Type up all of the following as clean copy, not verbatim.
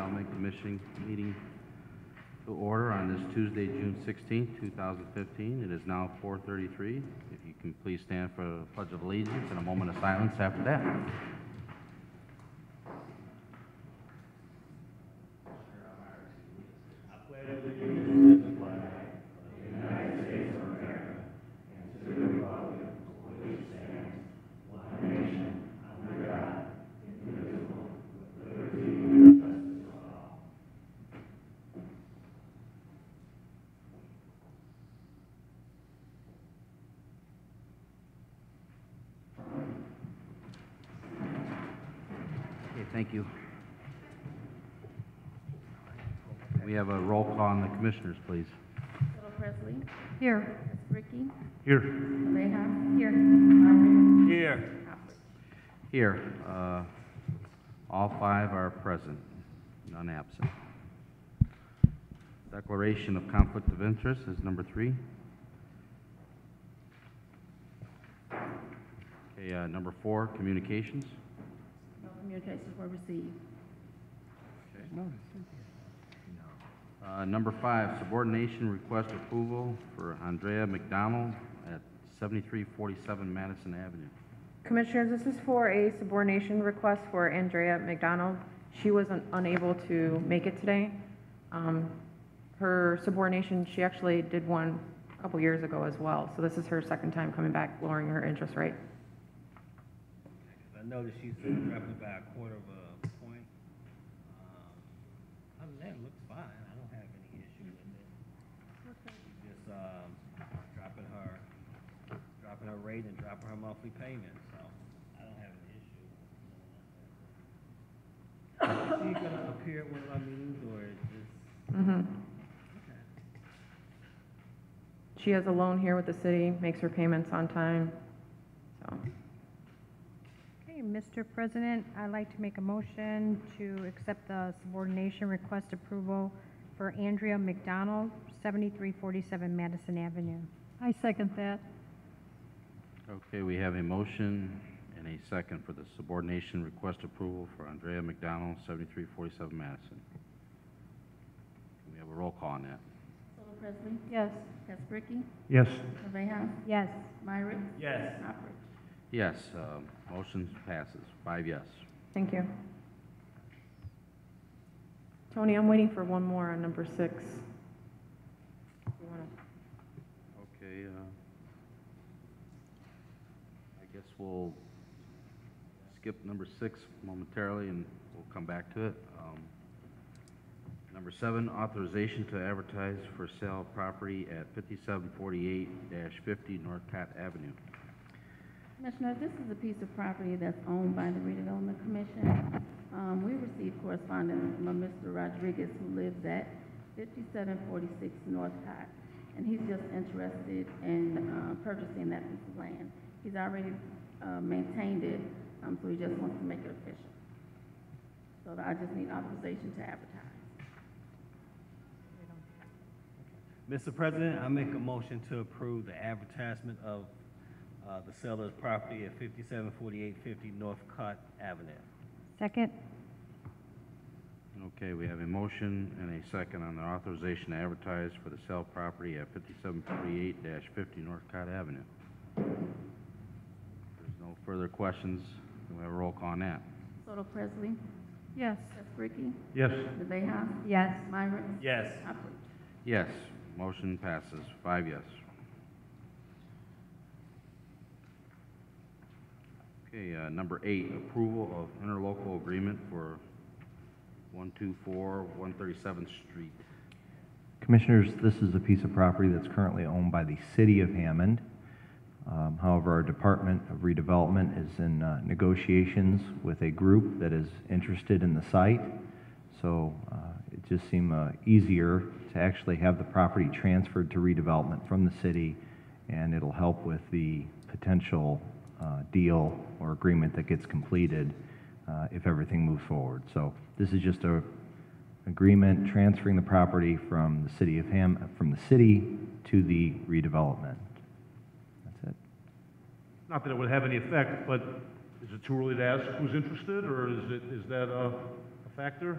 I'll make the meeting to order on this Tuesday, June 16th, 2015. It is now 4:33. If you can please stand for the Pledge of Allegiance and a moment of silence after that. Thank you. We have a roll call on the commissioners, please. Little Presley. Here. Ricky. Here. Mayhouse. Here. Here. Here. All five are present, none absent. Declaration of conflict of interest is number 3. Okay, number 4, communications. No communications were received. Okay. Number 5, subordination request approval for Andrea McDonald at 7347 Madison Avenue. Commissioners, this is for a subordination request for Andrea McDonald. She was unable to make it today. Her subordination, she actually did one a couple years ago as well. So this is her second time coming back, lowering her interest rate. I noticed she's dropping by a quarter of a point. Other than that, it looks fine. I don't have any issue with it. Just dropping her rate and dropping her monthly payment, so I don't have an issue. Is she gonna appear at one of our meetings, or is this? Okay. She has a loan here with the city, makes her payments on time. So. Okay, Mr. President, I'd like to make a motion to accept the subordination request approval for Andrea McDonald, 7347 Madison Avenue. I second that. Okay, we have a motion and a second for the subordination request approval for Andrea McDonald, 7347 Madison. Can we have a roll call on that? Little Presley. Yes. Ricky. Yes. Mayhouse. Yes. Myrick. Yes. Hopper. Yes, motion passes, 5 yes. Thank you. Tony, I'm waiting for one more on number 6. You wanna... Okay, I guess we'll skip number 6 momentarily and we'll come back to it. Number 7, authorization to advertise for sale of property at 5748-50 Northcott Avenue. Commissioner, this is a piece of property that's owned by the Redevelopment Commission. We received correspondence from a Mr. Rodriguez who lives at 5746 Northcott, and he's just interested in purchasing that piece of land. He's already maintained it, so he just wants to make it official. So I just need authorization to advertise. Mr. President, I make a motion to approve the advertisement of the seller's property at 574850 Northcott Avenue. Second? Okay, we have a motion and a second on the authorization to advertise for the sale of property at 5748-50 Northcott Avenue. If there's no further questions, can we have a roll call on that? Little Presley. Yes. Ricky. Yes. Mayhouse. Yes. Myrick. Yes. Hopper. Yes, motion passes, 5 yes. Okay, number 8, approval of interlocal agreement for 124 137th Street. Commissioners, this is a piece of property that's currently owned by the City of Hammond. However, our Department of Redevelopment is in negotiations with a group that is interested in the site. So it just seemed easier to actually have the property transferred to redevelopment from the city, and it'll help with the potential deal or agreement that gets completed if everything moves forward. So this is just a agreement transferring the property from the city of from the city to the redevelopment. That's it. Not that it would have any effect, but is it too early to ask who's interested, or is that a factor?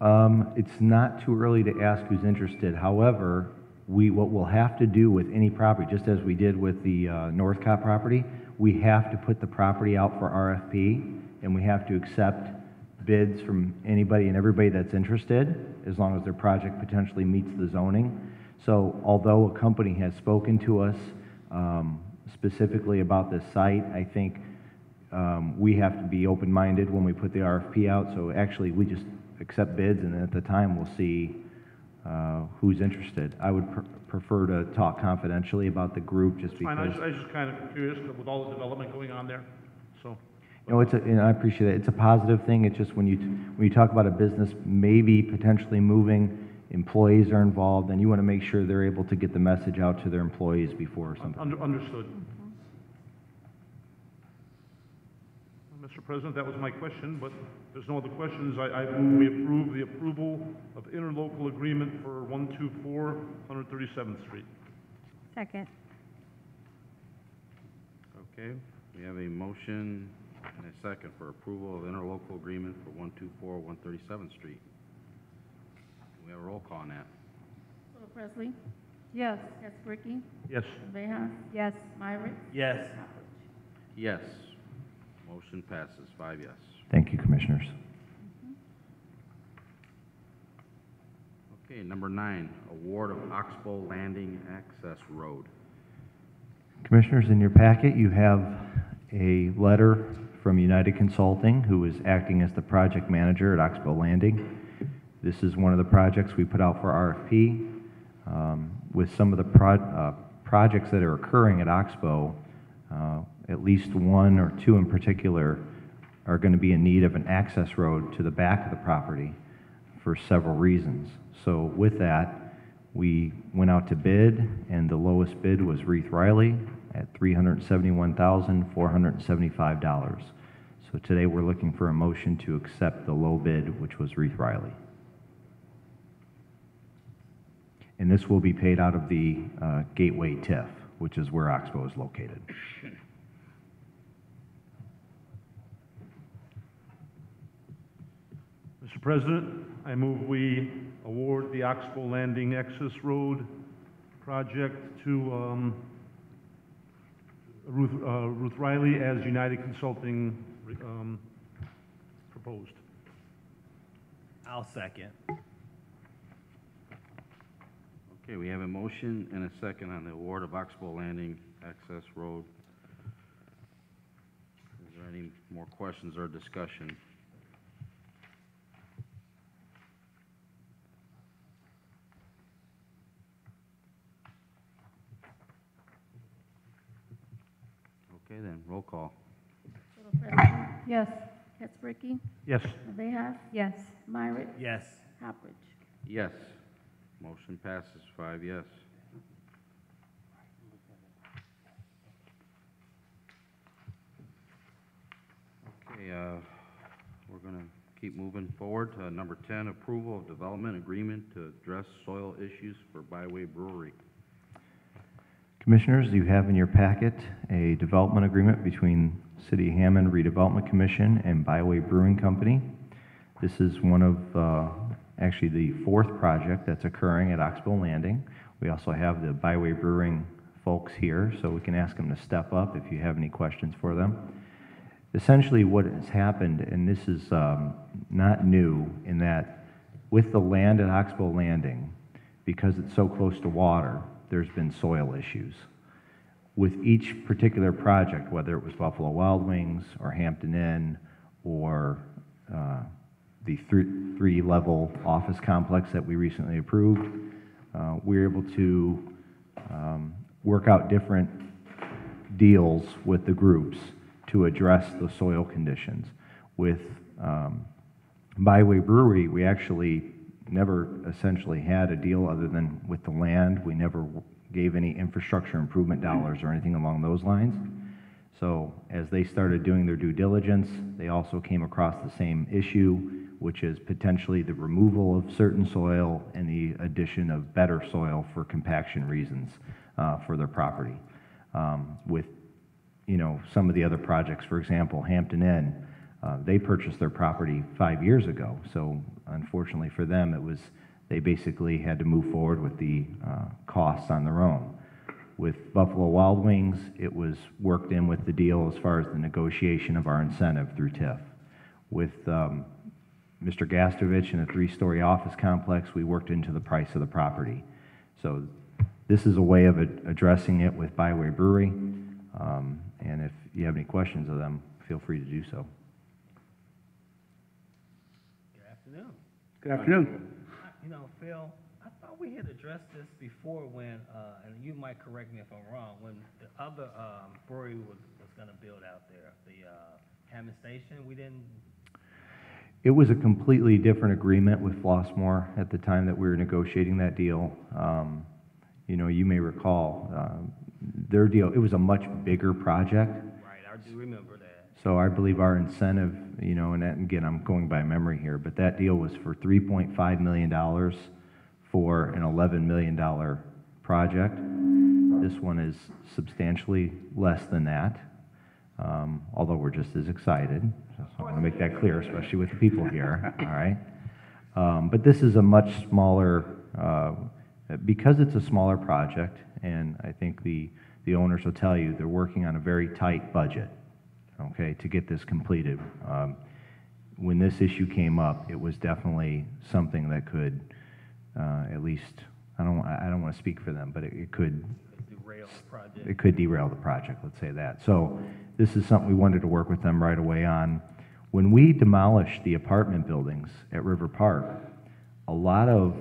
It's not too early to ask who's interested. However, what we'll have to do with any property, just as we did with the Northcott property, we have to put the property out for RFP, and we have to accept bids from anybody and everybody that's interested, as long as their project potentially meets the zoning. So although a company has spoken to us specifically about this site, I think we have to be open-minded when we put the RFP out. So actually, we just accept bids, and then at the time, we'll see who's interested. I would prefer to talk confidentially about the group, just Fine, because. I was just kind of curious with all the development going on there, so. You know, and I appreciate it. It's a positive thing. It's just when you talk about a business maybe potentially moving, employees are involved, and you want to make sure they're able to get the message out to their employees before something. Understood. Mr. President, that was my question, but if there's no other questions. I move we approve the approval of interlocal agreement for 124 137th Street. Second. Okay, we have a motion and a second for approval of interlocal agreement for 124 137th Street. We have a roll call on that. Little Presley? Yes. Keswick? Yes. Vejas? Yes. Myrick? Yes. Hopperich? Yes. Motion passes 5 yes. Thank you, Commissioners. Okay, number 9, award of Oxbow Landing Access Road. Commissioners, in your packet, you have a letter from United Consulting, who is acting as the project manager at Oxbow Landing. This is one of the projects we put out for RFP. With some of the projects that are occurring at Oxbow, at least one or two in particular are going to be in need of an access road to the back of the property for several reasons. So with that, we went out to bid, and the lowest bid was Reith Riley at $371,475. So today we're looking for a motion to accept the low bid, which was Reith Riley. And this will be paid out of the Gateway TIF, which is where Oxbow is located. Mr. President, I move we award the Oxbow Landing Access Road project to Ruth Riley as United Consulting proposed. I'll second. Okay, we have a motion and a second on the award of Oxbow Landing Access Road. Is there any more questions or discussion? Okay, then, roll call. Little Presley? Yes. Keswick? Yes. Vejas? Yes. Myrick? Yes. Hopperich? Yes. Motion passes 5 yes. Okay, we're going to keep moving forward to number 10, approval of development agreement to address soil issues for Byway Brewery. Commissioners, you have in your packet a development agreement between City of Hammond Redevelopment Commission and Byway Brewing Company. This is one of actually the 4th project that's occurring at Oxbow Landing. We also have the Byway Brewing folks here, so we can ask them to step up if you have any questions for them. Essentially what has happened, and this is not new, in that with the land at Oxbow Landing, because it's so close to water, there's been soil issues. With each particular project, whether it was Buffalo Wild Wings or Hampton Inn or the three-level office complex that we recently approved, we were able to work out different deals with the groups to address the soil conditions. With Byway Brewery, we actually never essentially had a deal other than with the land. We never gave any infrastructure improvement dollars or anything along those lines. So as they started doing their due diligence, they also came across the same issue, which is potentially the removal of certain soil and the addition of better soil for compaction reasons for their property. With, you know, some of the other projects, for example, Hampton Inn, They purchased their property 5 years ago, so unfortunately for them, they basically had to move forward with the costs on their own. With Buffalo Wild Wings, it was worked in with the deal as far as the negotiation of our incentive through TIF. With Mr. Gastovich and a 3-story office complex, we worked into the price of the property. So this is a way of addressing it with Byway Brewery, and if you have any questions of them, feel free to do so. Good afternoon. Good afternoon. You know, Phil, I thought we had addressed this before when, and you might correct me if I'm wrong, when the other brewery was going to build out there, the Hammond Station, we didn't. It was a completely different agreement with Flossmoor at the time that we were negotiating that deal. You know, you may recall, their deal, it was a much bigger project. Right, I do remember that. So I believe our incentive, you know, and that, again, I'm going by memory here, but that deal was for $3.5 million for an $11 million project. This one is substantially less than that, although we're just as excited. So I want to make that clear, especially with the people here, all right? But this is a much smaller, because it's a smaller project, and I think the owners will tell you they're working on a very tight budget, okay, to get this completed. When this issue came up, it was definitely something that could, at least, I don't want to speak for them, but it could Derail the project. It could derail the project, let's say that. So this is something we wanted to work with them right away on. When we demolished the apartment buildings at River Park, a lot of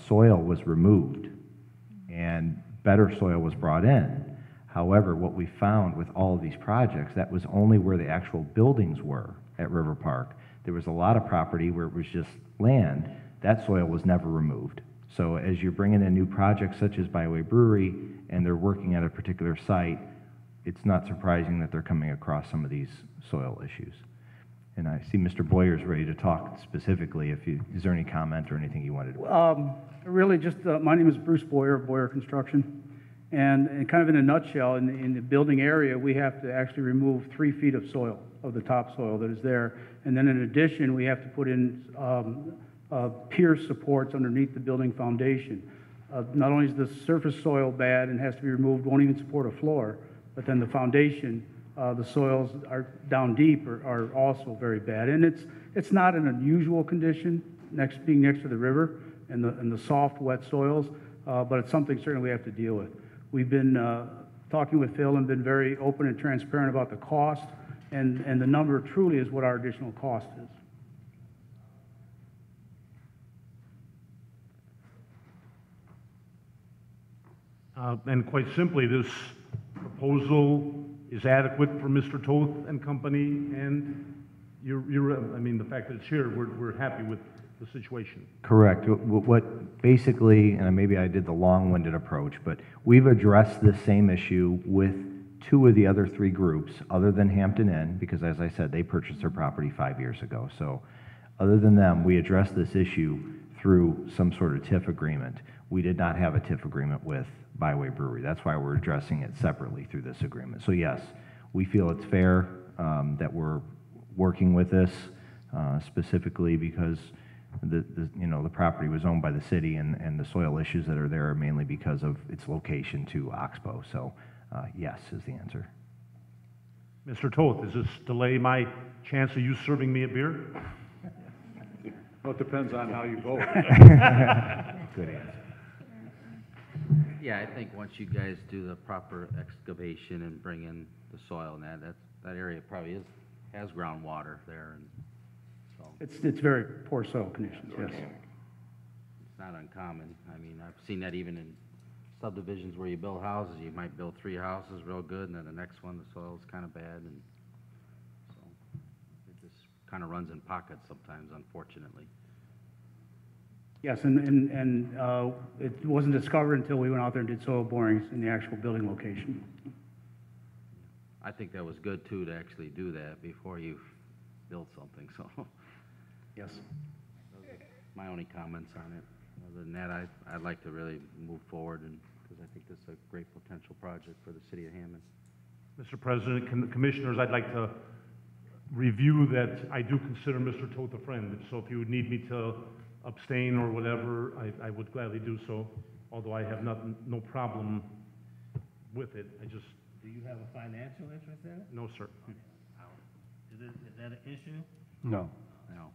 soil was removed and better soil was brought in. However, what we found with all of these projects, that was only where the actual buildings were at River Park. There was a lot of property where it was just land. That soil was never removed. So as you're bringing in new projects such as Byway Brewery and they're working at a particular site, it's not surprising that they're coming across some of these soil issues. And I see Mr. Boyer's ready to talk specifically. Is there any comment or anything you wanted to? Really just, my name is Bruce Boyer, Boyer Construction. And kind of in a nutshell, in the building area, we have to actually remove 3 feet of soil, of the topsoil that is there. And then in addition, we have to put in pier supports underneath the building foundation. Not only is the surface soil bad and has to be removed, won't even support a floor, but then the foundation, the soils are down deep are also very bad. And it's not an unusual condition, being next to the river and the soft, wet soils, but it's something certainly we have to deal with. We've been talking with Phil and been very open and transparent about the cost, and the number truly is what our additional cost is. And quite simply, this proposal is adequate for Mr. Toth and company, and I mean, the fact that it's here, we're happy with the situation. Correct. What basically, and maybe I did the long-winded approach, but we've addressed this same issue with 2 of the other 3 groups, other than Hampton Inn, because as I said, they purchased their property 5 years ago. So other than them, we addressed this issue through some sort of TIF agreement. We did not have a TIF agreement with Byway Brewery. That's why we're addressing it separately through this agreement. So yes, we feel it's fair that we're working with this specifically because the property was owned by the city, and the soil issues that are there are mainly because of its location to Oxbow. So yes is the answer. Mr. Toth, does this delay my chance of you serving me a beer? Well, it depends on how you vote. Good answer. Yeah, I think once you guys do the proper excavation and bring in the soil and that area probably has groundwater there, and so. It's very poor soil conditions, yes. It's not uncommon. I mean, I've seen that even in subdivisions where you build houses. You might build 3 houses real good, and then the next one, the soil's kind of bad, and so it just kind of runs in pockets sometimes, unfortunately. Yes, and it wasn't discovered until we went out there and did soil borings in the actual building location. I think that was good, too, to actually do that before you build something, so. Yes. Those are my only comments on it. Other than that, I'd like to really move forward, and because I think this is a great potential project for the city of Hammond. Mr. President, Commissioners, I'd like to review that I do consider Mr. Toth a friend. So if you would need me to abstain or whatever, I would gladly do so, although I have no problem with it. I just, Do you have a financial interest in it? no, sir. Is that an issue? No. No.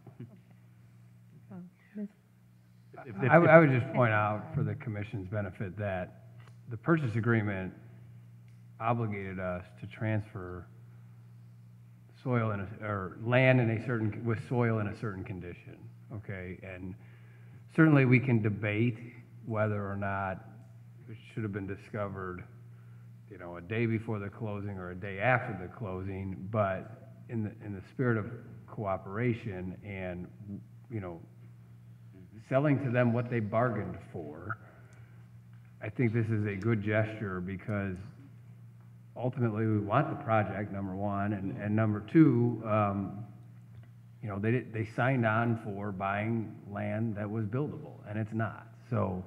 I would just point out for the commission's benefit that the purchase agreement obligated us to transfer soil or land with soil in a certain condition, okay? And certainly we can debate whether or not it should have been discovered, you know, a day before the closing or a day after the closing, but in the spirit of cooperation and, you know, selling to them what they bargained for, I think this is a good gesture because ultimately we want the project, number one, and number two, you know, they signed on for buying land that was buildable, and it's not. So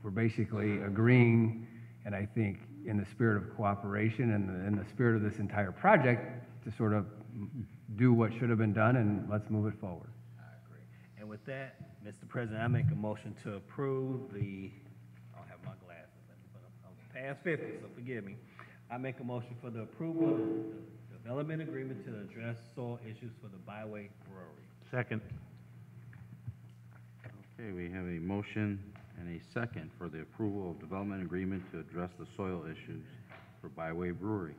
we're basically agreeing, and I think in the spirit of cooperation and in the spirit of this entire project, to sort of do what should have been done, and let's move it forward. I agree. And with that, Mr. President, I make a motion to approve the, I don't have my glasses, but I'm past 50, so forgive me. I make a motion for the approval of the development agreement to address soil issues for the Byway Brewery. Second. Okay, we have a motion and a second for the approval of development agreement to address the soil issues for Byway Brewery.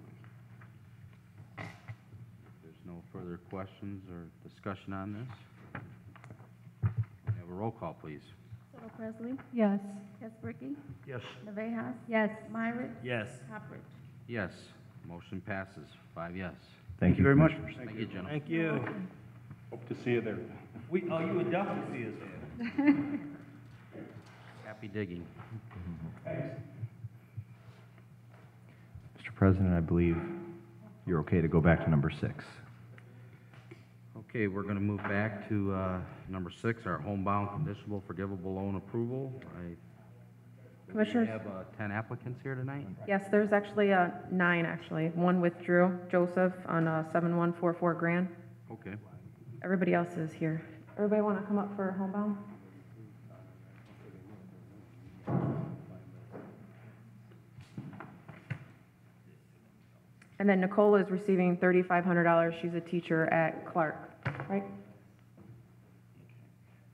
If there's no further questions or discussion on this, we have a roll call, please. Solo Presley, Yes. Keswick, Yes. Navejas, Yes. Myrick, Yes. Hopper. Yes, motion passes, 5 yes. Thank you very much. Commissioners. Thank you, gentlemen. Thank you. Hope to see you there. You would definitely see us there. Happy digging. Mr. President, I believe you're okay to go back to number 6. Okay, we're going to move back to number 6, our homebound conditional forgivable loan approval. Commissioners? We have 10 applicants here tonight. Yes, there's actually 9, actually. One withdrew, Joseph, on 7144 Grand. Okay. Everybody else is here. Everybody want to come up for homebound? And then Nicole is receiving $3,500. She's a teacher at Clark, right?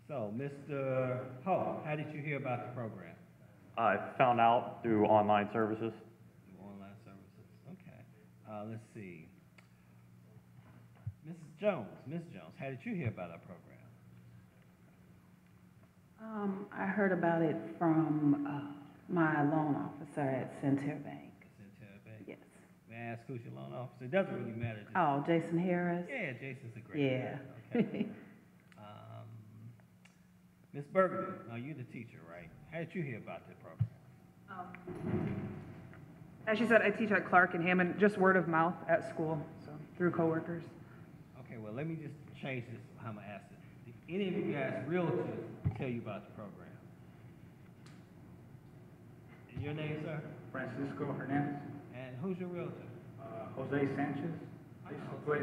So, Mr. Ho, how did you hear about the program? I found out through online services. Online services, okay. Let's see. Mrs. Jones, Ms. Jones, how did you hear about our program? I heard about it from my loan officer at Center Bank. Centennial Bank? Yes. May I ask who's your loan officer? It doesn't really matter. Just- Oh, Jason Harris? Yeah, Jason's a great Yeah. guy. Okay. Ms. Burgundy, now you're the teacher, right? How did you hear about the program? As she said, I teach at Clark and Hammond, just word of mouth at school, so through coworkers. Okay, well, let me just change this, how I'm gonna ask this. Did any of you guys realtors tell you about the program? And your name, sir? Francisco Hernandez, And who's your realtor? Jose Sanchez. Well,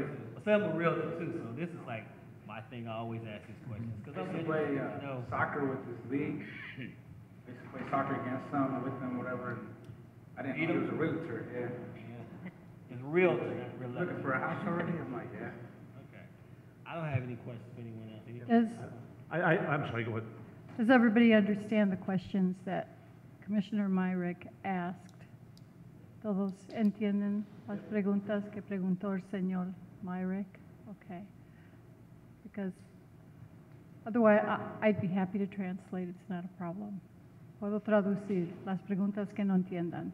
I'm a realtor too, so this is like my thing, I always ask these questions. 'Cause I'm interested to know. Soccer with this league. I used to play soccer against them, with them, whatever. I didn't know he was a realtor, yeah. Yeah. It's realtor, not realtor. Looking for a house already? I'm like, yeah. Okay. I don't have any questions for anyone else. Any- I'm sorry, go ahead. Does everybody understand the questions that Commissioner Myrick asked? ¿Todos entienden las preguntas que preguntó el señor Myrick? Okay. Because otherwise, I'd be happy to translate, it's not a problem. Puedo traducir las preguntas que no entiendan.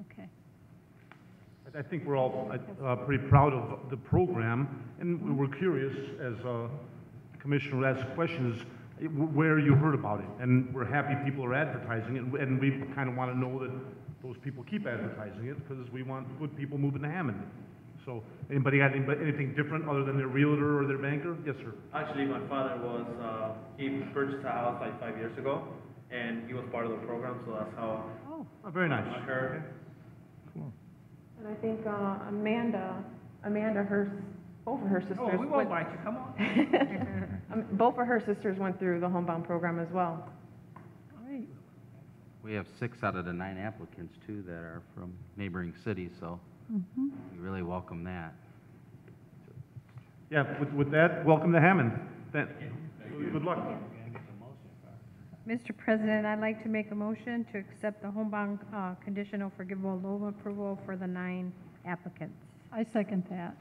Okay. I think we're all pretty proud of the program, and we're curious, as Commissioner asked questions, where you heard about it. And we're happy people are advertising it, and we kind of want to know that those people keep advertising it, because we want good people moving to Hammond. So, anybody got anything different other than their realtor or their banker? Yes, sir. Actually, my father was, he purchased a house like 5 years ago, and he was part of the program, so that's how Oh, very nice. I heard. And I think Amanda, her Both of her sisters. Oh, we won't bite you, come on. Both of her sisters went through the homebound program as well. Great. We have 6 out of the 9 applicants too that are from neighboring cities, so Mhm. we really welcome that. Yeah, with that, welcome to Hammond. Good luck. Mr. President, I'd like to make a motion to accept the homebound conditional forgivable loan approval for the 9 applicants. I second that.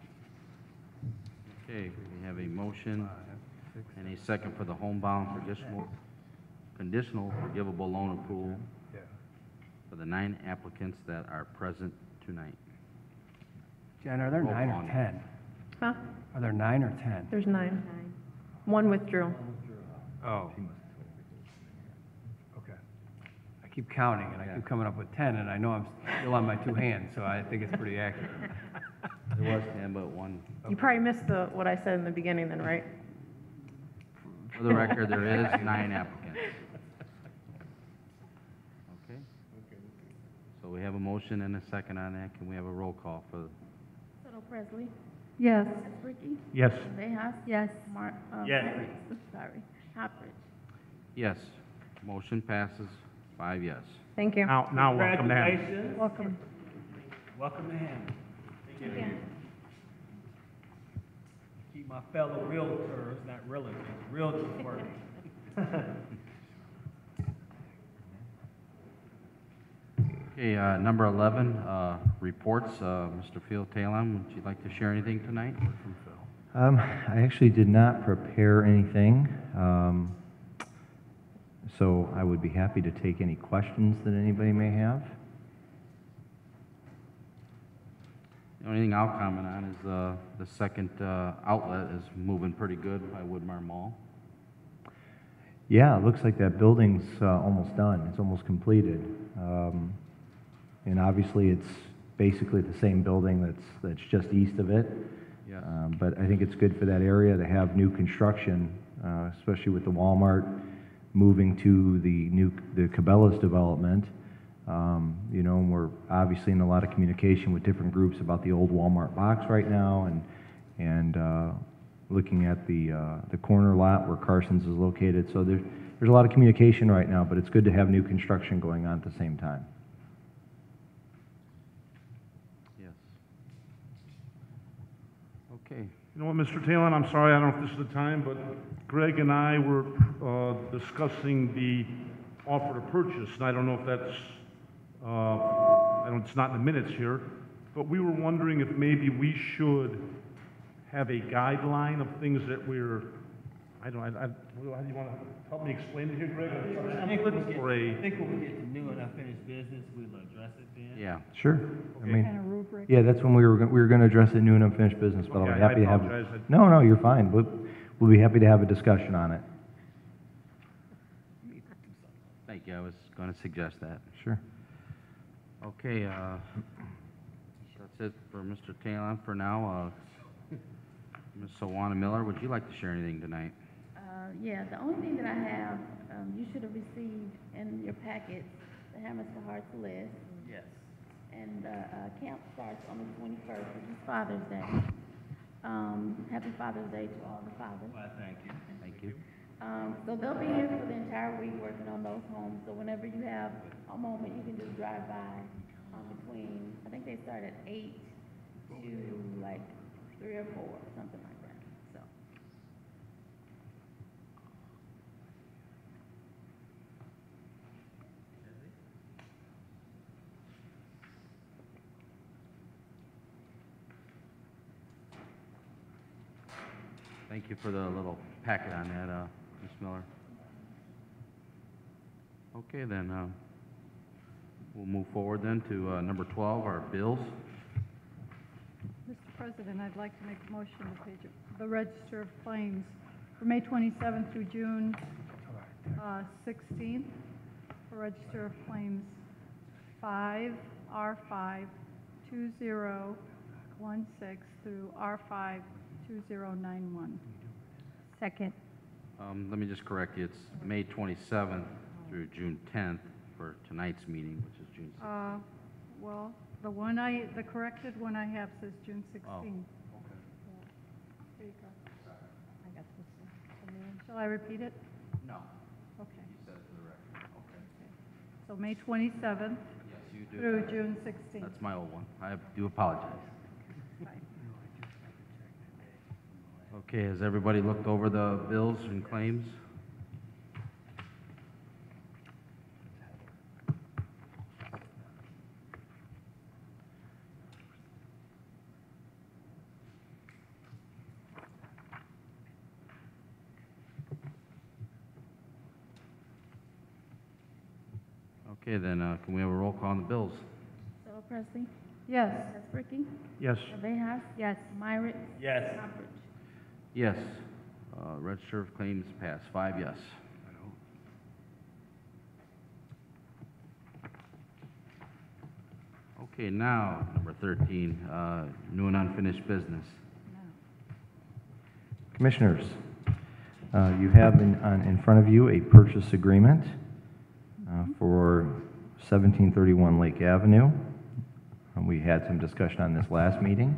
Okay, we have a motion and a second for the homebound conditional forgivable loan approval for the 9 applicants that are present tonight. Jen, are there Roll 9 call. or 10? Huh? Are there 9 or 10? There's 9. One withdrew. Oh. Okay. I keep counting, and I keep coming up with 10, and I know I'm still on my 2 hands, so I think it's pretty accurate. There was 10, but 1. You probably missed what I said in the beginning then, right? For the record, there is 9 applicants. Okay? So we have a motion and a second on that. Can we have a roll call for, Little Presley, Yes. Ricky, Yes. Tejas. Yes. Yes. Sorry, Hopper. yes, motion passes 5 yes. Thank you. Now welcome to Hammond. Congratulations. Welcome. Welcome to Hammond. Keep my fellow realtors, not realtors, realtors working. Okay, number 11, reports. Mr. Phil Talon, would you like to share anything tonight? I actually did not prepare anything, so I would be happy to take any questions that anybody may have. The only thing I'll comment on is the second outlet is moving pretty good by Woodmar Mall. Yeah, it looks like that building's almost done. It's almost completed. And obviously, it's basically the same building that's just east of it. Yes. But I think it's good for that area to have new construction, especially with the Walmart moving to the Cabela's development. You know, and we're obviously in a lot of communication with different groups about the old Walmart box right now, and looking at the corner lot where Carson's is located. So there's a lot of communication right now, but it's good to have new construction going on at the same time. Yes. Okay. You know what, Mr. Talon, I'm sorry, I don't know if this is the time, but Greg and I were discussing the offer to purchase, and I don't know if that's, it's not in the minutes here, but we were wondering if maybe we should have a guideline of things that we're, how do you want to help me explain it here, Greg? I think when we get to new and unfinished business, we'll address it then. Yeah. Sure. I mean, Kind of rubric. yeah, that's when we were going to address the new and unfinished business, but I'll be Okay, happy to I have. apologize. No, you're fine. We'll be happy to have a discussion on it. Thank you. I was going to suggest that. Sure. Okay, that's it for Mr. Talon for now. Ms. Sawana Miller, would you like to share anything tonight? Yeah, the only thing that I have, you should have received in your packets, the Hammond for Hearts list. Yes. And camp starts on the 21st, which is Father's Day. Happy Father's Day to all the fathers. Well, thank you. Thank you. So they'll be here for the entire week working on those homes. So whenever you have a moment, you can just drive by between, I think they start at 8 to like 3 or 4, something like that. So. Thank you for the little packet on that, Ms. Miller. Okay, then, we'll move forward then to number 12, our bills. Mr. President, I'd like to make a motion to pay the Register of Claims for May 27th through June 16th for Register of Claims 5, R5, 2016 through R5, 2091. Second. Let me just correct you. It's May 27th through June 10th for tonight's meeting, which is June 16th. Well, the corrected one I have says June 16th. Oh, Shall I repeat it? No. Okay. You said it to the record. Okay. So May 27th Yes, you do. through June 16th. That's my old one. I do apologize. Okay, has everybody looked over the bills and claims? Okay, then, can we have a roll call on the bills? Cyril Presley, Yes. Ricky, Yes. Abejas, Yes. Myrick, Yes. Hopper. Yes. Register of claims passed, 5 yes. Okay, now, number 13, new and unfinished business. Commissioners, you have in front of you a purchase agreement for 1731 Lake Avenue. We had some discussion on this last meeting,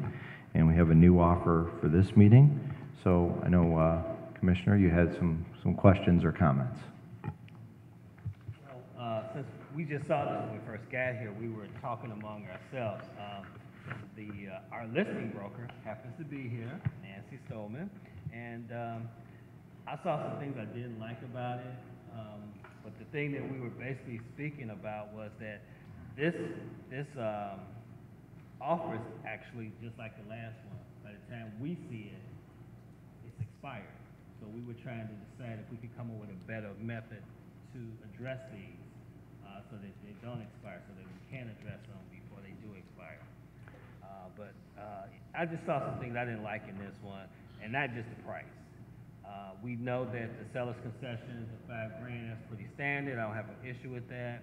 and we have a new offer for this meeting. So I know, Commissioner, you had some questions or comments. Well, since we just saw this when we first got here, we were talking among ourselves. Our listing broker happens to be here, Nancy Stolman, and I saw some things I didn't like about it. But the thing that we were basically speaking about was that this offer is actually just like the last one. By the time we see it, it's expired. So we were trying to decide if we could come up with a better method to address these so that they don't expire, so that we can address them before they do expire. But I just saw some things I didn't like in this one, and not just the price. We know that the seller's concession is a $5,000. That's pretty standard. I don't have an issue with that.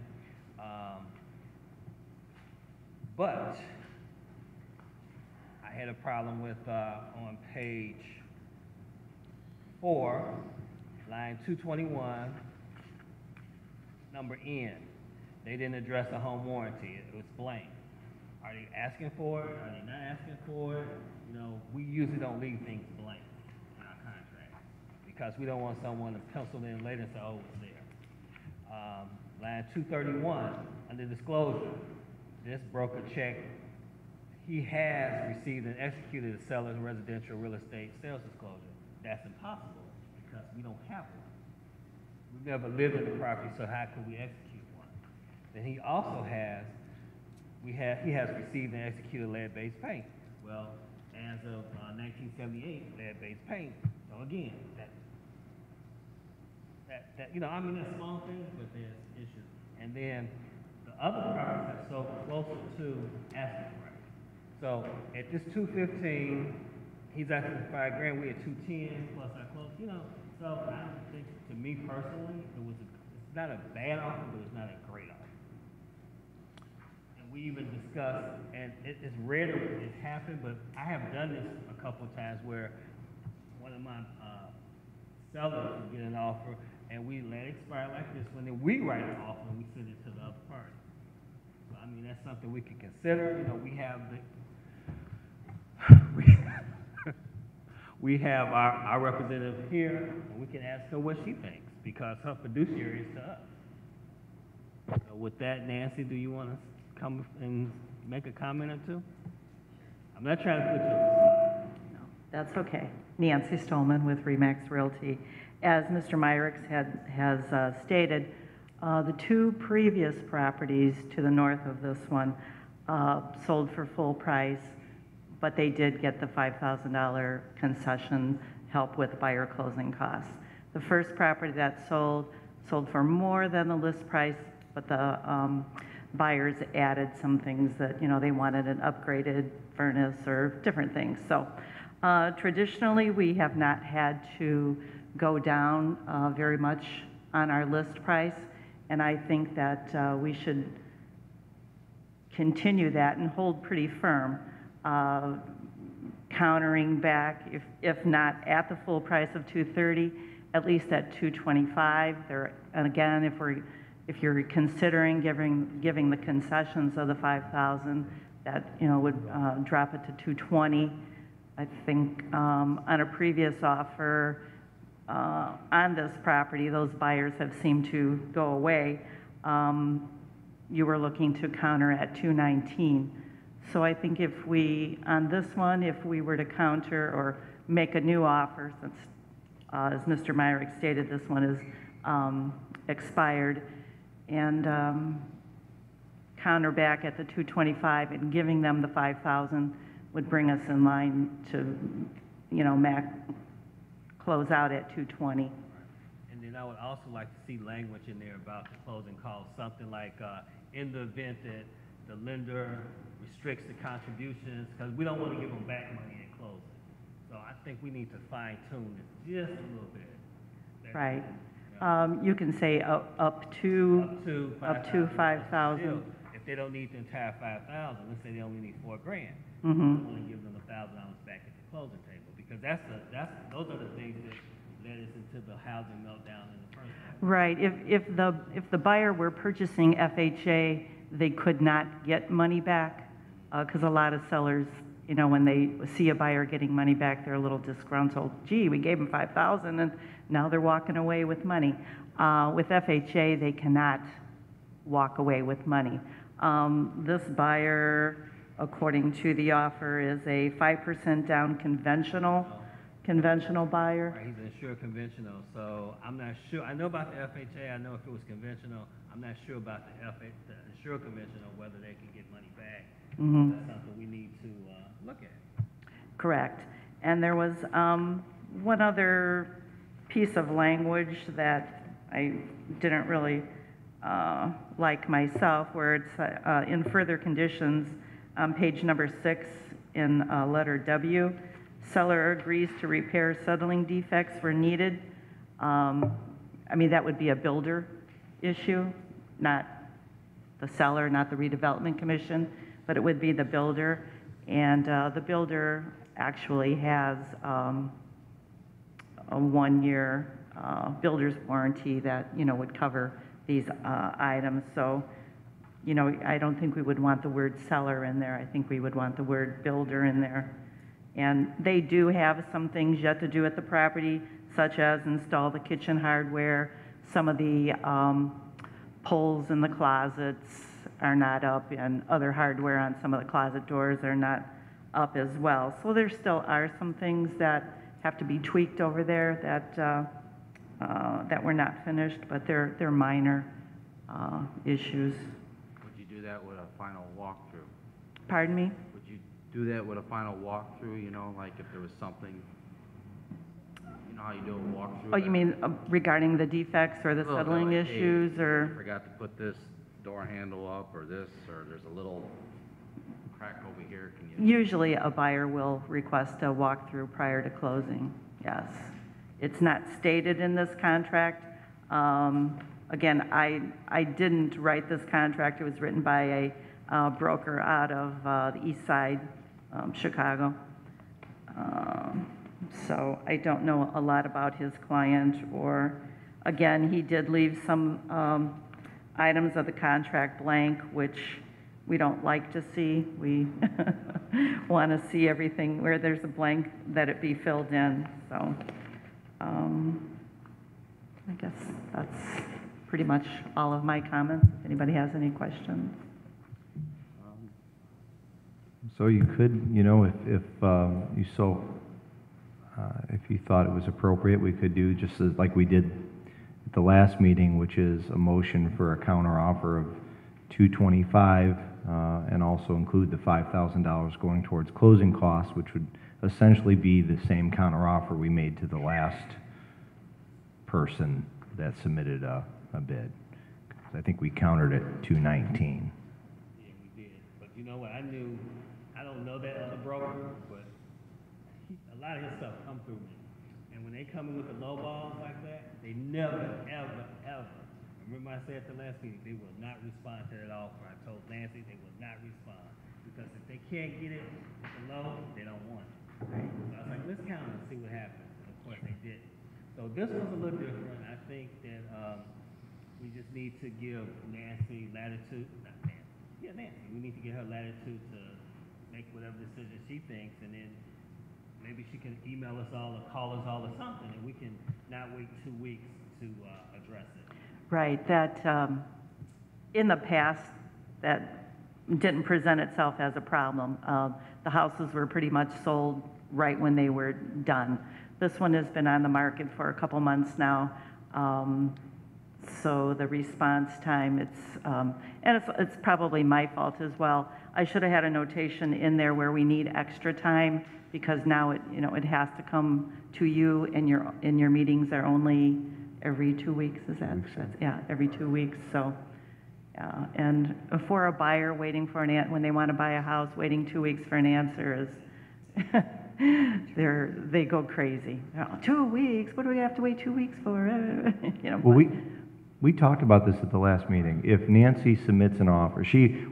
But I had a problem with on page 4, line 221, number N. They didn't address the home warranty. It was blank. Are they asking for it? Are they not asking for it? You know, we usually don't leave things blank in our contract because we don't want someone to pencil in later and say, oh, it's there. Line 231, under disclosure, this broker check, he has received and executed a seller's residential real estate sales disclosure. That's impossible because we don't have one. We've never lived in the property, so how could we execute one? Then he also has, he has received and executed lead-based paint. Well, as of 1978, lead-based paint. So again, you know, I mean, that's small things, but there's issues. And then the other properties are so closer to asking price. So at this 215, he's asking for $5,000. We at 210 plus our close. You know, so I don't think, to me personally, it's not a bad offer, but it's not a great offer. And we even discussed, and it's rare that it happened, but I have done this a couple of times where one of my sellers will get an offer, and we let it expire like this one, then we write an offer and we send it to the other party. So, I mean, that's something we can consider. You know, we have we have our representative here, and we can ask her what she thinks, because her fiduciary is to us. So with that, Nancy, do you want to come and make a comment or two? I'm not trying to put you on the spot. No, that's okay. Nancy Stolman with Remax Realty. As Mr. Myrick has stated, the two previous properties to the north of this one sold for full price, but they did get the $5,000 concession help with buyer closing costs. The first property that sold for more than the list price, but the buyers added some things that, you know, they wanted an upgraded furnace or different things. So traditionally, we have not had to go down very much on our list price, and I think that we should continue that and hold pretty firm, countering back, if not at the full price of $230, at least at $225. And again, if you're considering giving the concessions of the $5,000, that, you know, would drop it to $220. I think on a previous offer, on this property, those buyers have seemed to go away. You were looking to counter at 219. So I think if we, on this one, if we were to counter or make a new offer, since, as Mr. Myrick stated, this one is expired, and counter back at the 225 and giving them the 5,000 would bring us in line to, you know, close out at 220. And then I would also like to see language in there about the closing costs, something like, in the event that the lender restricts the contributions, because we don't want to give them back money at closing. So I think we need to fine tune it just a little bit. Right. You can say up to 5,000. Still, if they don't need the entire 5,000, let's say they only need $4,000, Mm-hmm. we want to give them $1,000 back at the closing table, because those are the things that led us into the housing meltdown in the first place. Right. If the buyer were purchasing FHA, they could not get money back, because a lot of sellers, you know, when they see a buyer getting money back, they're a little disgruntled. Gee, we gave them 5,000 and now they're walking away with money. With FHA, they cannot walk away with money. This buyer, according to the offer, is a 5% down conventional buyer. Right, he's an insured conventional, so I'm not sure. I know about the FHA. I know if it was conventional. I'm not sure about the insured conventional, whether they can get money back. Mm-hmm. That's something we need to look at. Correct. And there was one other piece of language that I didn't really like myself, where it's in further conditions, page number 6 in letter W. Seller agrees to repair settling defects where needed. I mean, that would be a builder issue, not the seller, not the redevelopment commission, but it would be the builder. And the builder actually has a 1-year builder's warranty that, you know, would cover these items. So, you know, I don't think we would want the word seller in there. I think we would want the word builder in there. And they do have some things yet to do at the property, such as install the kitchen hardware. Some of the poles in the closets are not up, and other hardware on some of the closet doors are not up as well. So there still are some things that have to be tweaked over there that were not finished, but they're minor issues. Would you do that with a final walkthrough? Pardon me? Would you do that with a final walkthrough, you know, like if there was something, you know how you do a walkthrough? Oh, you mean regarding the defects or the Well, settling like, hey, issues, or? I forgot to put this door handle up, or this, or there's a little crack over here, can you? Usually a buyer will request a walkthrough prior to closing, yes. It's not stated in this contract. Again, I didn't write this contract. It was written by a broker out of the east side, Chicago. So I don't know a lot about his client, or, again, he did leave some items of the contract blank, which we don't like to see. We want to see everything where there's a blank, that it be filled in. So I guess that's pretty much all of my comments. If anybody has any questions. So you could, you know, if you thought it was appropriate, we could do just as, like we did at the last meeting, which is a motion for a counteroffer of $225, and also include the $5,000 going towards closing costs, which would essentially be the same counteroffer we made to the last person that submitted a bid. I think we countered at $219. Yeah, we did. But you know what? I don't know that other broker, but a lot of his stuff come through me. And when they come in with the low balls like that, they never, ever, ever. Remember I said at the last meeting, they will not respond to that offer. I told Nancy they will not respond, because if they can't get it at the low, they don't want it. So I was like, let's count and see what happens. And of course they didn't. So this was a little different. I think that we just need to give Nancy latitude, not Nancy, yeah, Nancy. We need to give her latitude to make whatever decision she thinks, and then maybe she can email us all or call us all or something, and we can not wait 2 weeks to address it. Right, that, in the past, that didn't present itself as a problem. The houses were pretty much sold right when they were done. This one has been on the market for a couple months now, so the response time, it's probably my fault as well. I should have had a notation in there where we need extra time, because now it has to come to you, and your meetings are only every 2 weeks, is that? Yeah, every 2 weeks, so. And for a buyer waiting for when they want to buy a house, waiting 2 weeks for an answer is, they go crazy. 2 weeks, what do we have to wait 2 weeks for? Well, we talked about this at the last meeting. If Nancy submits an offer,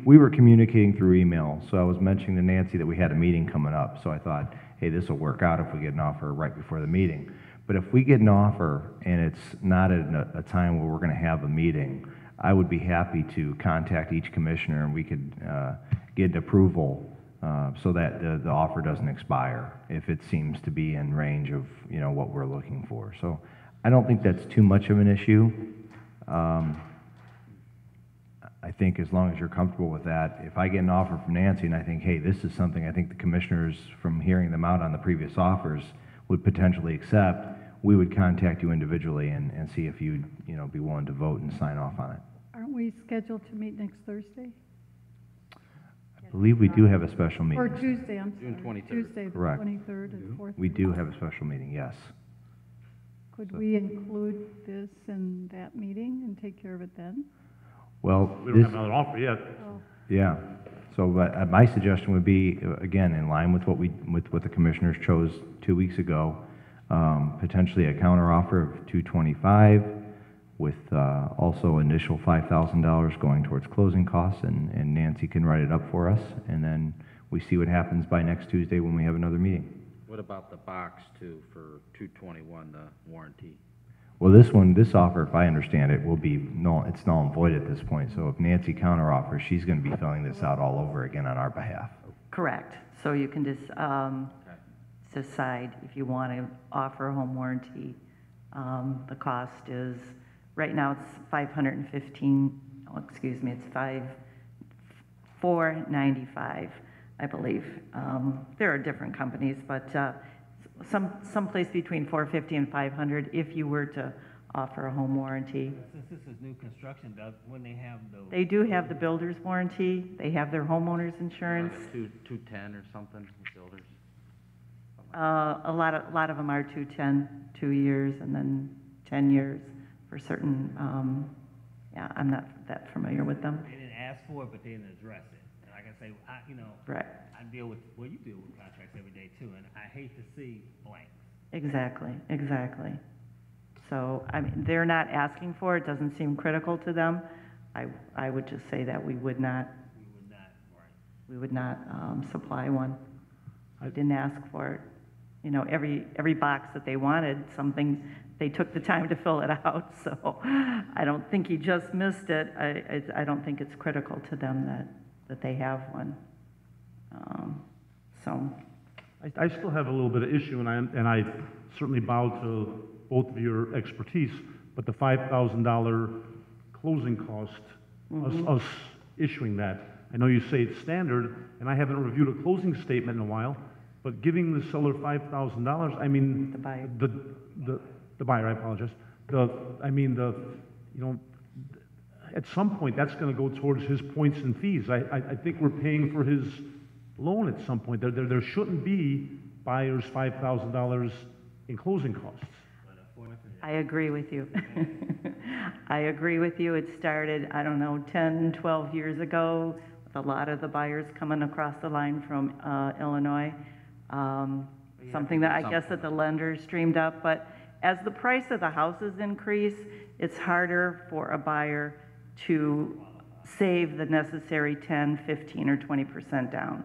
we were communicating through email, so I was mentioning to Nancy that we had a meeting coming up, so I thought, hey, this will work out if we get an offer right before the meeting. But if we get an offer and it's not at a time where we're going to have a meeting, I would be happy to contact each commissioner, and we could get approval so that the offer doesn't expire if it seems to be in range of what we're looking for. So I don't think that's too much of an issue. I think as long as you're comfortable with that, if I get an offer from Nancy and I think, hey, this is something I think the commissioners, from hearing them out on the previous offers, would potentially accept, we would contact you individually and see if you'd be willing to vote and sign off on it. Aren't we scheduled to meet next Thursday? I believe we do have a special meeting. Or Tuesday, I'm sorry. June 23rd. Tuesday, the Correct. 23rd at 4:30. We do have a special meeting, yes. Could we include this in that meeting and take care of it then? Well, we don't have another offer yet. Oh. Yeah. So my suggestion would be, again, in line with what the commissioners chose 2 weeks ago, potentially a counteroffer of $225 with also initial $5,000 going towards closing costs, and Nancy can write it up for us, and then we see what happens by next Tuesday when we have another meeting. What about the box too for $221, the warranty? Well, this offer, if I understand it, will be it's null and void at this point. So if Nancy counteroffers, she's going to be filling this out all over again on our behalf. Correct. So you can just decide if you want to offer a home warranty. The cost is, right now it's $515, excuse me, it's $495, I believe. There are different companies, but someplace between $450 and $500 if you were to offer a home warranty. Since this is new construction, when they have those. They do have the builder's warranty. They have their homeowner's insurance. Like 210 or something, builders? A lot of them are 210, 2 years, and then 10 years for certain. I'm not that familiar with them. They didn't ask for it, but they didn't address it. And like I say, Right. I deal with, you deal with contracts every day too, and I hate to see blanks. Exactly. So, I mean, they're not asking for it, doesn't seem critical to them. I would just say that we would not supply one. I didn't ask for it. Every box that they wanted, something, they took the time to fill it out, so I don't think he just missed it. I don't think it's critical to them that they have one. I still have a little bit of issue, and I certainly bow to both of your expertise, but the $5,000 closing cost, us issuing that, I know you say it's standard, and I haven't reviewed a closing statement in a while, but giving the seller $5,000, I mean, The buyer. The buyer, I apologize. At some point, that's going to go towards his points and fees. I think we're paying for his loan at some point. There shouldn't be buyers $5,000 in closing costs. I agree with you. I agree with you. It started, 10, 12 years ago with a lot of the buyers coming across the line from Illinois. Something that I guess that the lenders streamed up, but as the price of the houses increase, it's harder for a buyer to save the necessary 10, 15, or 20% down.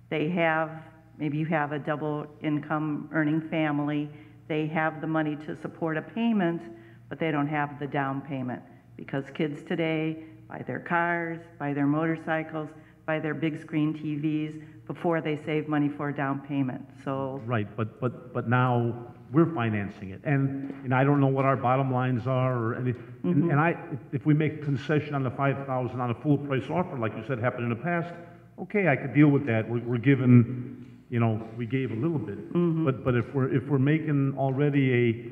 Maybe you have a double income earning family, they have the money to support a payment, but they don't have the down payment, because kids today buy their cars, buy their motorcycles, buy their big screen TVs before they save money for a down payment, so. Right, but now we're financing it, and I don't know what our bottom lines are, or any, and I, if we make a concession on the 5,000 on a full price offer, like you said happened in the past, okay, I could deal with that, we're given, you know, we gave a little bit. But if we're making already a,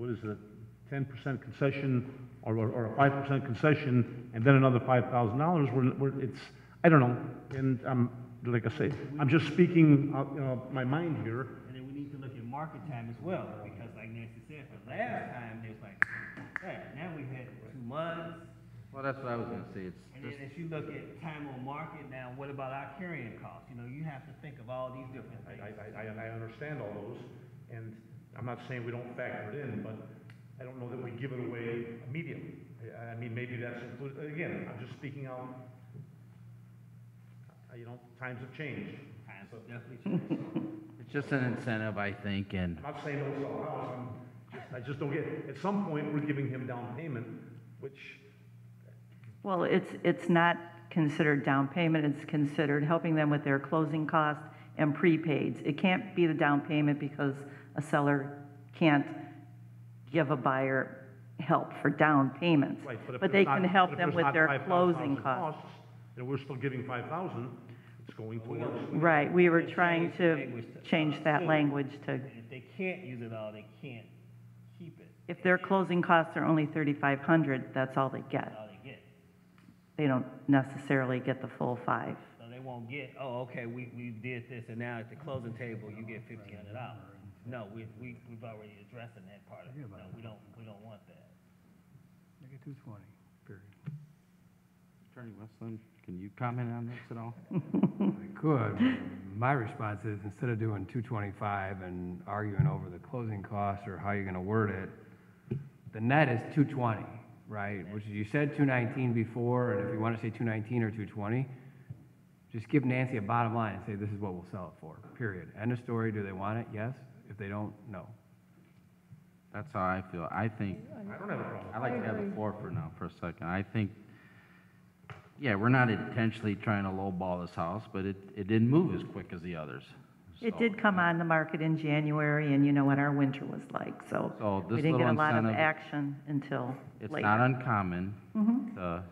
what is it, 10% concession, or a 5% concession, and then another $5,000, it's, I don't know, and like I say, I'm just speaking out, you know, my mind here. And then we need to look at market time as well, because like Nancy said, for last time, it was like, hey, now we've had 2 months. Well, that's what I was gonna say, it's And then as you look at time on market, now what about our carrying costs? You know, you have to think of all these different things. I understand all those, and I'm not saying we don't factor it in, but I don't know that we give it away immediately. I mean, maybe that's included, again, I'm just speaking out, you know, times have changed. Times have definitely changed. It's just an incentive, I think, and I'm not saying don't sell a house, I just don't get, at some point, we're giving him down payment, which, Well, it's not considered down payment, it's considered helping them with their closing costs and prepaids. It can't be the down payment because a seller can't give a buyer help for down payments. right, but if But they there's not- can help but if them there's with not their 5,000 closing in costs. and we're still giving 5,000, it's going towards. Right, we were trying to change that language to, And if they can't use it all, they can't keep it. if their closing costs are only 3,500, that's all they get. That's all they get. They don't necessarily get the full 5. So they won't get, oh, okay, we did this, and now at the closing table, you get $1,500. No, we've already addressed that part of it. No, we don't want that. Make it 220, period. Attorney Westland, can you comment on this at all? I could. My response is, instead of doing 225 and arguing over the closing costs or how you're gonna word it, the net is 220, right? Which is, you said 219 before, and if you wanna say 219 or 220, just give Nancy a bottom line and say, this is what we'll sell it for, period. End of story. Do they want it? Yes. If they don't, no. That's how I feel. I think, I don't have a problem. I'd like to have the floor for now, for a second. I think, yeah, we're not intentionally trying to lowball this house, but it didn't move as quick as the others. It So- did come on the market in January, and you know what our winter was like, so So we this didn't get a little lot of incentive- action until It's later. not uncommon, Mhm.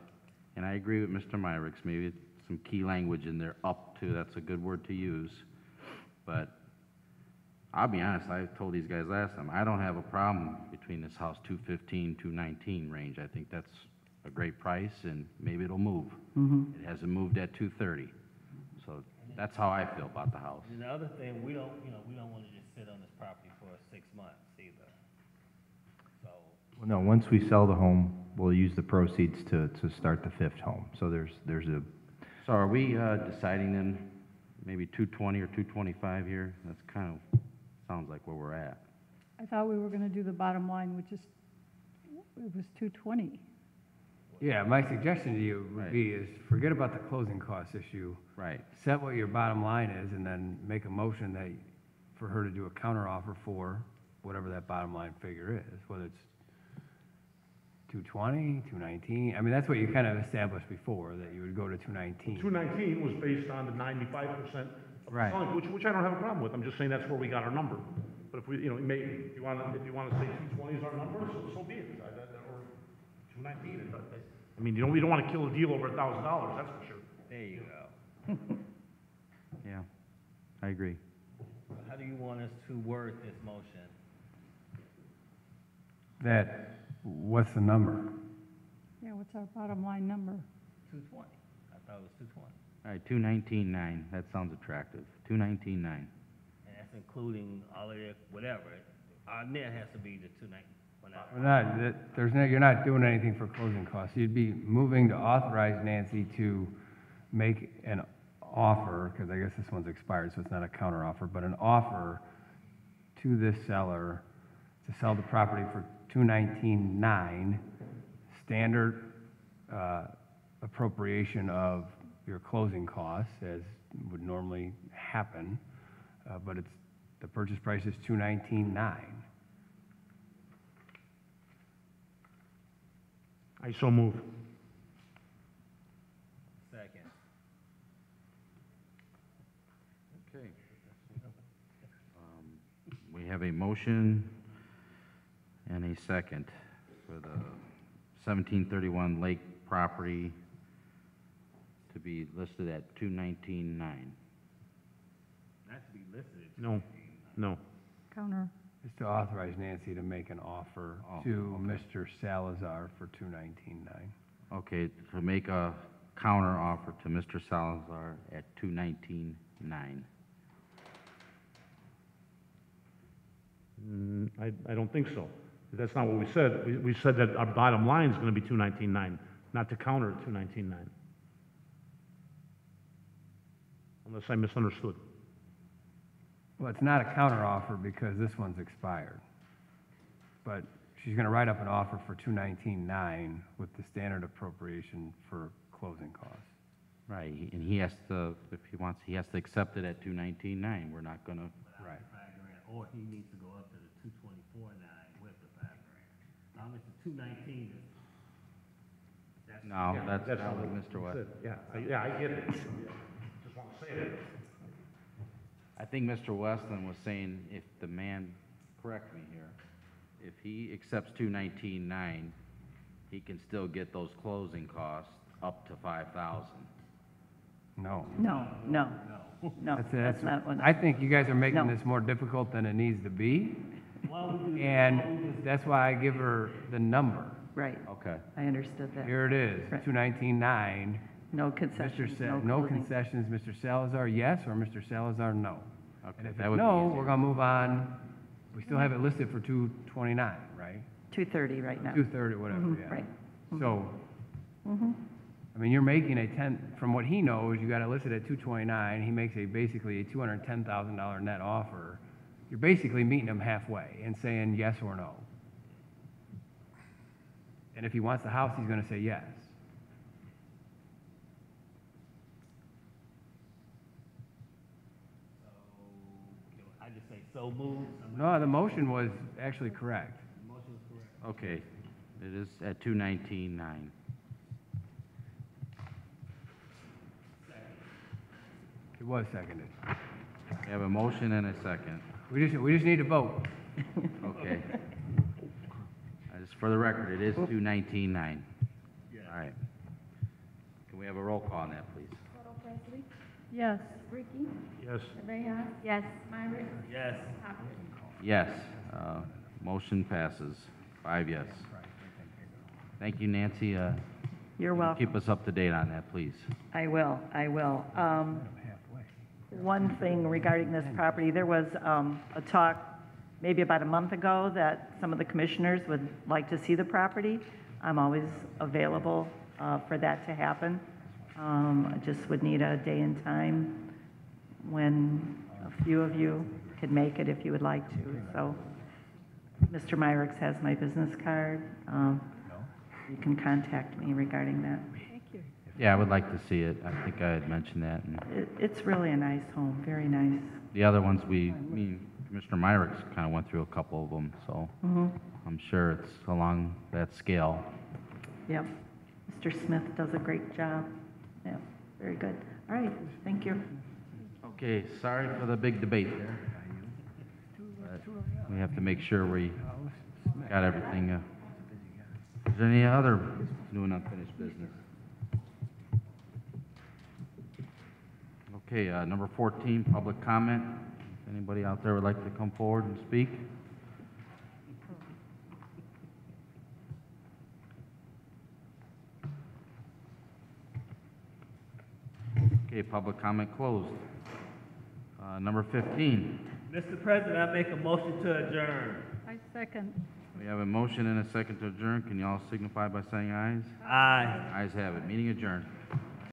and I agree with Mr. Myricks, maybe some key language in there, up to, that's a good word to use. But I'll be honest, I told these guys last time, I don't have a problem between this house 215, 219 range. I think that's a great price, and maybe it'll move. It hasn't moved at 230. So that's how I feel about the house. And the other thing, we don't want to just sit on this property for 6 months either. So, Well, no, once we sell the home, we'll use the proceeds to start the 5th home. So there's a, So are we deciding then, maybe 220 or 225 here? That's kind of, sounds like where we're at. I thought we were going to do the bottom line, which is, it was 220. Yeah, my suggestion to you would Right. be is forget about the closing cost issue. Right. Set what your bottom line is and then make a motion that, for her to do a counteroffer for whatever that bottom line figure is, whether it's 220, 219. I mean, that's what you kind of established before, that you would go to 219. 219 was based on the 95% of Right. selling, which I don't have a problem with. I'm just saying that's where we got our number. But if we, you know, if you want to say 220 is our number, so be it. Or 219. I mean, we don't want to kill a deal over $1,000, that's for sure. there you go. Yeah, I agree. How do you want us to word this motion? That, what's the number? Yeah, what's our bottom line number? 220. I thought it was 220. All right, 219.9, that sounds attractive. 219.9. And that's including all of the, whatever. Our net has to be the 290. We're not, you're not doing anything for closing costs. You'd be moving to authorize Nancy to make an offer, because I guess this one's expired, so it's not a counteroffer, but an offer to this seller to sell the property for $219,900, standard appropriation of your closing costs, as would normally happen, but the purchase price is $219,900. I so move. Second. motion and a second for the 1731 Lake property to be listed at 219.9. Not to be listed. No, no. Counter. Is to authorize Nancy to make an offer Oh, to okay. Mr. Salazar for 219.9. Okay, to make a counter offer to Mr. Salazar at 219.9. I don't think so. That's not what we said. We said that our bottom line is going to be 219.9, not to counter at 219.9. Unless I misunderstood. Well, it's not a counter offer because this one's expired. But she's gonna write up an offer for 219.9 with the standard appropriation for closing costs. Right, and he has to, if he wants, he has to accept it at 219.9. We're not gonna, Right. $5,000, or he needs to go up to the 224.9 with the $5,000. Now, if it's 219, that's. no, Yeah, that's not not what we Mr. West. said. Yeah, I get it. Just want to say it. I think Mr. Westland was saying if the man, correct me here, if he accepts 219.9, he can still get those closing costs up to 5,000. No. No, that's not what. I think you guys are making No. this more difficult than it needs to be. And that's why I give her the number. Right, Okay. I understood that. Here it is, Right. 219.9. No concessions, no No closing. concessions, Mr. Salazar, yes, or Mr. Salazar, no. Okay, And if that it's would be no, easier. we're gonna move on. We still have it listed for 229, right? 230 right now. 230, whatever, Mhm, yeah. right. So, Mhm. I mean, you're making a 10, from what he knows, you got it listed at 229, he makes basically a $210,000 net offer. You're basically meeting him halfway and saying yes or no. And if he wants the house, he's gonna say yes. I just say so moved. No, the motion was actually correct. Motion is correct. Okay, it is at 219.9. It was seconded. We have a motion and a second. We just need to vote. Okay. Just for the record, it is 219.9. All right. Can we have a roll call on that, please? Cottle Presley? Yes. Ricky? Yes. Bejas? Yes. Myrick? Yes. Hopkins? Yes, motion passes. 5 yes. Thank you, Nancy. You're welcome. Keep us up to date on that, please. I will. One thing regarding this property, there was a talk maybe about a month ago that some of the commissioners would like to see the property. I'm always available for that to happen. I just would need a day and time when a few of you could make it if you would like to. So Mr. Myrick has my business card. You can contact me regarding that. Thank you. Yeah, I would like to see it. I think I had mentioned that. And It's really a nice home, very nice. the other ones, Commissioner Myrick's kind of went through a couple of them, so I'm sure it's along that scale. Yep. Mr. Smith does a great job. Yeah, very good. All right, thank you. Okay, sorry for the big debate there. But we have to make sure we got everything. Is there any other new and unfinished business? Okay, number 14, public comment. If anybody out there would like to come forward and speak? Okay, public comment closed. Number 15. Mr. President, I make a motion to adjourn. I second. We have a motion and a second to adjourn. Can you all signify by saying ayes? Aye. Ayes have it. Meeting adjourned.